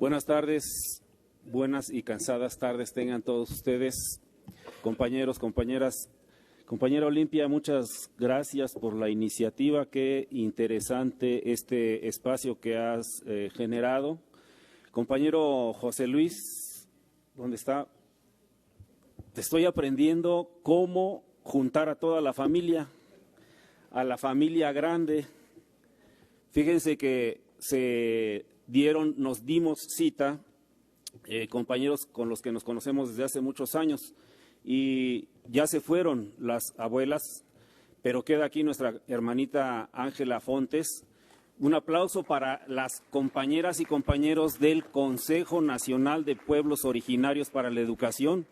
Buenas tardes, buenas y cansadas tardes tengan todos ustedes, compañeros, compañeras. Compañera Olimpia, muchas gracias por la iniciativa, qué interesante este espacio que has generado. Compañero José Luis, ¿dónde está? Te estoy aprendiendo cómo juntar a toda la familia grande. Fíjense que nos dimos cita, compañeros con los que nos conocemos desde hace muchos años, y ya se fueron las abuelas, pero queda aquí nuestra hermanita Ángela Fontes. Un aplauso para las compañeras y compañeros del Consejo Nacional de Pueblos Originarios para la Educación.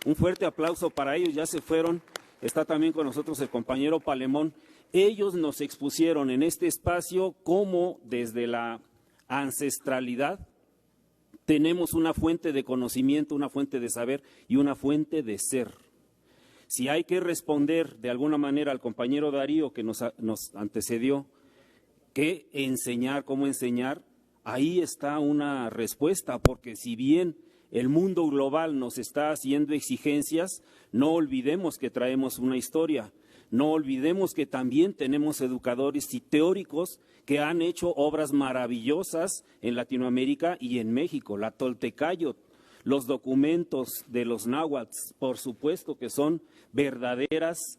Un fuerte aplauso para ellos, ya se fueron. Está también con nosotros el compañero Palemón. Ellos nos expusieron en este espacio cómo desde la ancestralidad tenemos una fuente de conocimiento, una fuente de saber y una fuente de ser. Si hay que responder de alguna manera al compañero Darío que nos antecedió, qué enseñar, cómo enseñar, ahí está una respuesta, porque si bien el mundo global nos está haciendo exigencias, no olvidemos que traemos una historia, no olvidemos que también tenemos educadores y teóricos que han hecho obras maravillosas en Latinoamérica y en México, la Toltecayot, los documentos de los náhuatl, por supuesto que son verdaderas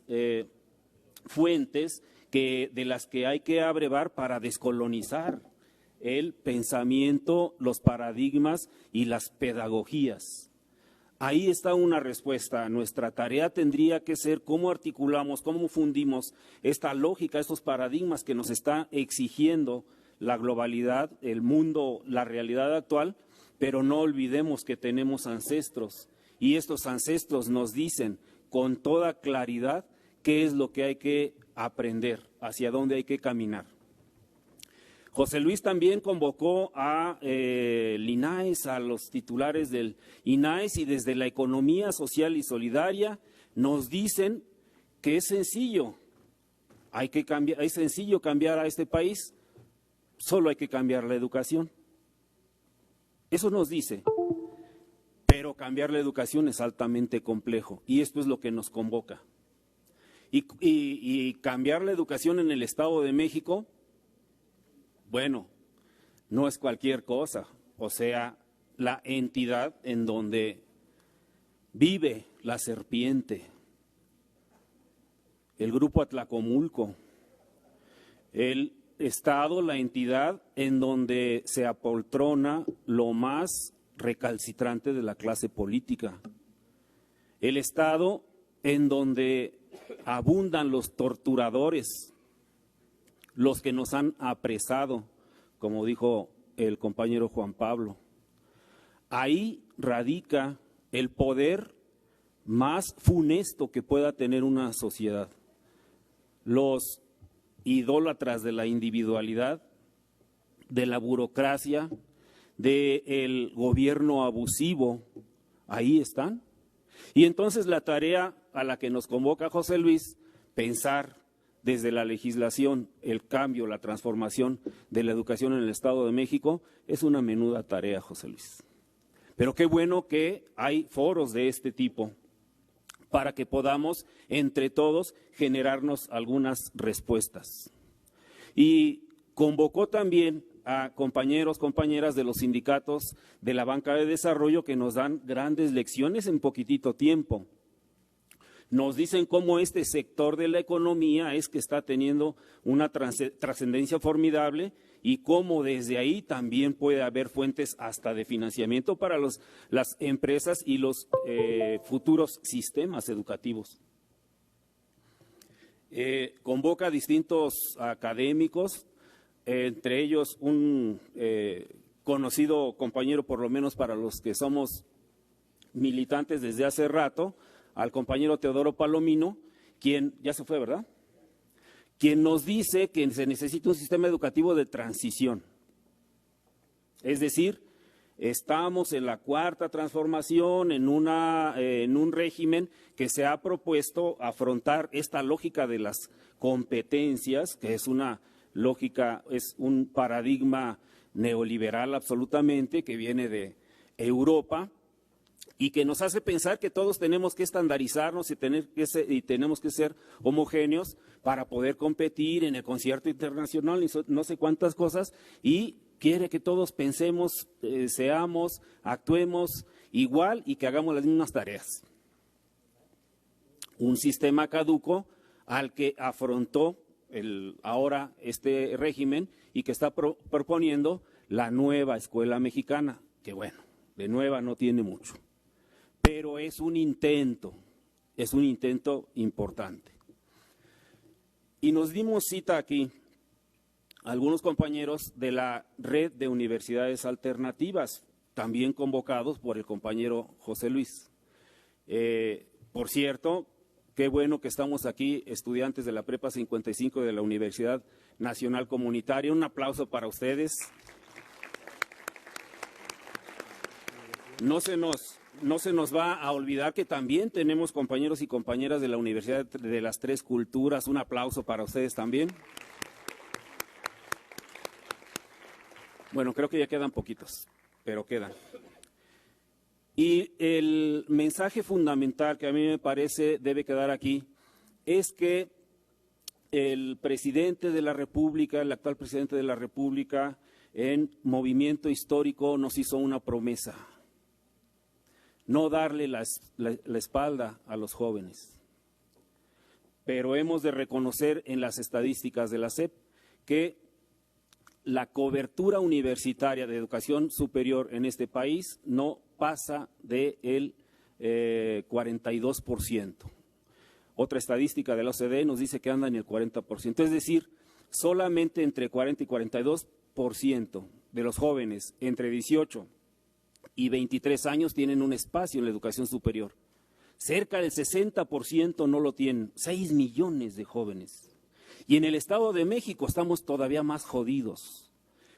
fuentes de las que hay que abrevar para descolonizar el pensamiento, los paradigmas y las pedagogías. Ahí está una respuesta. Nuestra tarea tendría que ser cómo articulamos, cómo fundimos esta lógica, estos paradigmas que nos está exigiendo la globalidad, el mundo, la realidad actual, pero no olvidemos que tenemos ancestros y estos ancestros nos dicen con toda claridad qué es lo que hay que aprender, hacia dónde hay que caminar. José Luis también convocó a INAES, a los titulares del INAES, y desde la economía social y solidaria nos dicen que es sencillo, es sencillo cambiar a este país, solo hay que cambiar la educación. Eso nos dice, pero cambiar la educación es altamente complejo y esto es lo que nos convoca. Y cambiar la educación en el Estado de México, bueno, no es cualquier cosa, o sea, la entidad en donde vive la serpiente, el grupo Atlacomulco, el Estado, la entidad en donde se apoltrona lo más recalcitrante de la clase política, el Estado en donde abundan los torturadores, los que nos han apresado, como dijo el compañero Juan Pablo. Ahí radica el poder más funesto que pueda tener una sociedad. Los idólatras de la individualidad, de la burocracia, del gobierno abusivo, ahí están. Y entonces la tarea a la que nos convoca José Luis, pensar desde la legislación, el cambio, la transformación de la educación en el Estado de México, es una menuda tarea, José Luis. Pero qué bueno que hay foros de este tipo para que podamos, entre todos, generarnos algunas respuestas. Y convocó también a compañeros, compañeras de los sindicatos de la banca de desarrollo que nos dan grandes lecciones en poquitito tiempo. Nos dicen cómo este sector de la economía es que está teniendo una trascendencia formidable y cómo desde ahí también puede haber fuentes hasta de financiamiento para las empresas y los futuros sistemas educativos. Convoca a distintos académicos, entre ellos un conocido compañero, por lo menos para los que somos militantes desde hace rato, al compañero Teodoro Palomino, quien ya se fue, ¿verdad? Quien nos dice que se necesita un sistema educativo de transición. Es decir, estamos en la cuarta transformación, en un régimen que se ha propuesto afrontar esta lógica de las competencias, que es una lógica, es un paradigma neoliberal absolutamente, que viene de Europa y que nos hace pensar que todos tenemos que estandarizarnos y tenemos que ser homogéneos para poder competir en el concierto internacional y no sé cuántas cosas, y quiere que todos pensemos, seamos, actuemos igual y que hagamos las mismas tareas. Un sistema caduco al que afrontó ahora este régimen y que está proponiendo la nueva escuela mexicana, que bueno, de nueva no tiene mucho, pero es un intento importante. Y nos dimos cita aquí algunos compañeros de la red de universidades alternativas, también convocados por el compañero José Luis. Por cierto, qué bueno que estamos aquí, estudiantes de la Prepa 55 de la Universidad Nacional Comunitaria. Un aplauso para ustedes. No se nos va a olvidar que también tenemos compañeros y compañeras de la Universidad de las Tres Culturas. Un aplauso para ustedes también. Bueno, creo que ya quedan poquitos, pero quedan. Y el mensaje fundamental que a mí me parece debe quedar aquí es que el presidente de la República, el actual presidente de la República, en movimiento histórico nos hizo una promesa: no darle la espalda a los jóvenes. Pero hemos de reconocer en las estadísticas de la SEP que la cobertura universitaria de educación superior en este país no pasa del 42%. Otra estadística de la OCDE nos dice que anda en el 40%. Es decir, solamente entre 40 y 42% de los jóvenes entre 18 y 23 años tienen un espacio en la educación superior. Cerca del 60% no lo tienen, 6 millones de jóvenes. Y en el Estado de México estamos todavía más jodidos.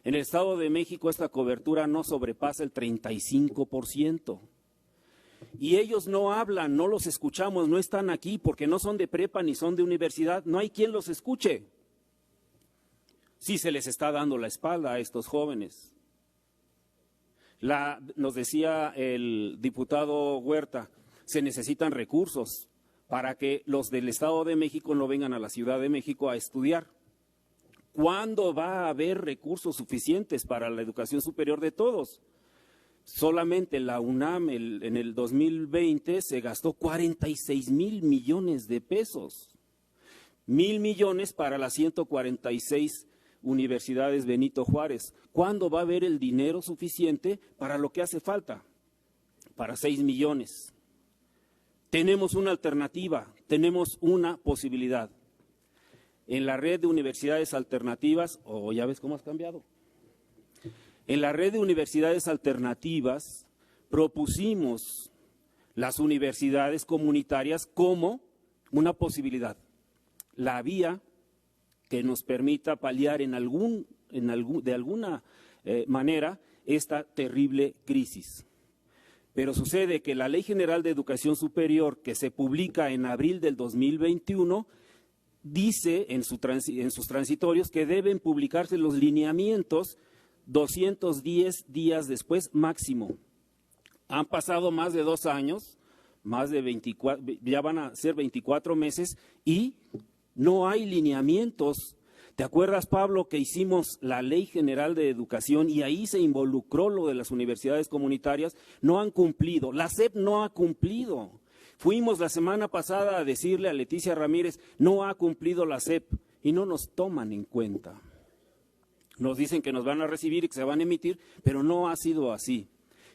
En el Estado de México esta cobertura no sobrepasa el 35%. Y ellos no hablan, no los escuchamos, no están aquí porque no son de prepa ni son de universidad, no hay quien los escuche. Sí se les está dando la espalda a estos jóvenes. Nos decía el diputado Huerta, se necesitan recursos para que los del Estado de México no vengan a la Ciudad de México a estudiar. ¿Cuándo va a haber recursos suficientes para la educación superior de todos? Solamente la UNAM en el 2020 se gastó 46,000 millones de pesos. 1,000 millones para las 146 universidades Benito Juárez. ¿Cuándo va a haber el dinero suficiente para lo que hace falta? Para 6 millones. Tenemos una alternativa, tenemos una posibilidad. En la red de universidades alternativas, ya ves cómo has cambiado. En la red de universidades alternativas propusimos las universidades comunitarias como una posibilidad, la vía que nos permita paliar de alguna manera esta terrible crisis. Pero sucede que la Ley General de Educación Superior, que se publica en abril del 2021, dice en sus transitorios que deben publicarse los lineamientos 210 días después máximo. Han pasado más de 2 años, ya van a ser 24 meses y no hay lineamientos. ¿Te acuerdas, Pablo, que hicimos la Ley General de Educación y ahí se involucró lo de las universidades comunitarias? No han cumplido, la SEP no ha cumplido. Fuimos la semana pasada a decirle a Leticia Ramírez, no ha cumplido la SEP y no nos toman en cuenta. Nos dicen que nos van a recibir y que se van a emitir, pero no ha sido así.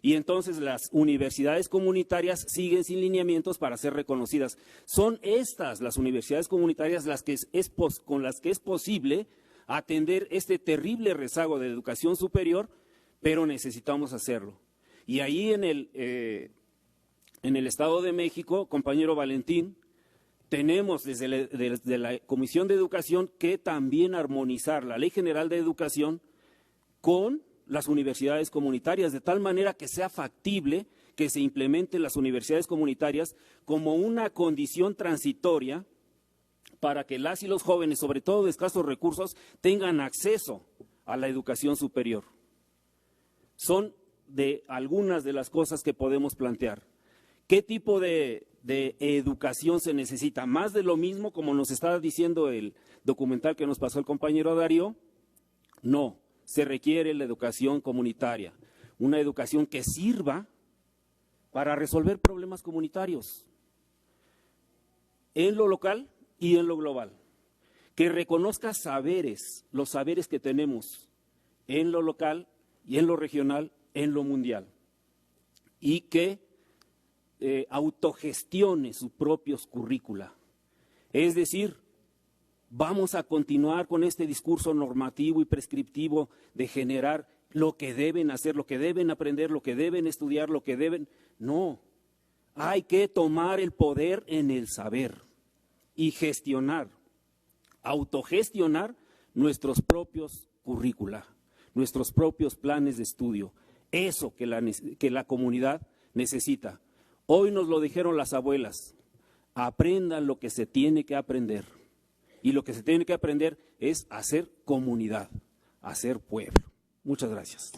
Y entonces las universidades comunitarias siguen sin lineamientos para ser reconocidas. Son estas las universidades comunitarias con las que es posible atender este terrible rezago de educación superior, pero necesitamos hacerlo. Y ahí en el Estado de México, compañero Valentín, tenemos desde la Comisión de Educación que también armonizar la Ley General de Educación con las universidades comunitarias, de tal manera que sea factible que se implementen las universidades comunitarias como una condición transitoria para que las y los jóvenes, sobre todo de escasos recursos, tengan acceso a la educación superior. son de algunas de las cosas que podemos plantear. ¿Qué tipo de educación se necesita? ¿Más de lo mismo, como nos está diciendo el documental que nos pasó el compañero Darío? No, se requiere la educación comunitaria, una educación que sirva para resolver problemas comunitarios en lo local y en lo global, que reconozca saberes, los saberes que tenemos en lo local y en lo regional, en lo mundial, y que autogestione sus propios currícula. Es decir, vamos a continuar con este discurso normativo y prescriptivo de generar lo que deben hacer, lo que deben aprender, lo que deben estudiar, lo que deben… No, hay que tomar el poder en el saber y gestionar, autogestionar nuestros propios currícula, nuestros propios planes de estudio. Eso que la comunidad necesita. Hoy nos lo dijeron las abuelas, aprendan lo que se tiene que aprender. Y lo que se tiene que aprender es hacer comunidad, hacer pueblo. Muchas gracias.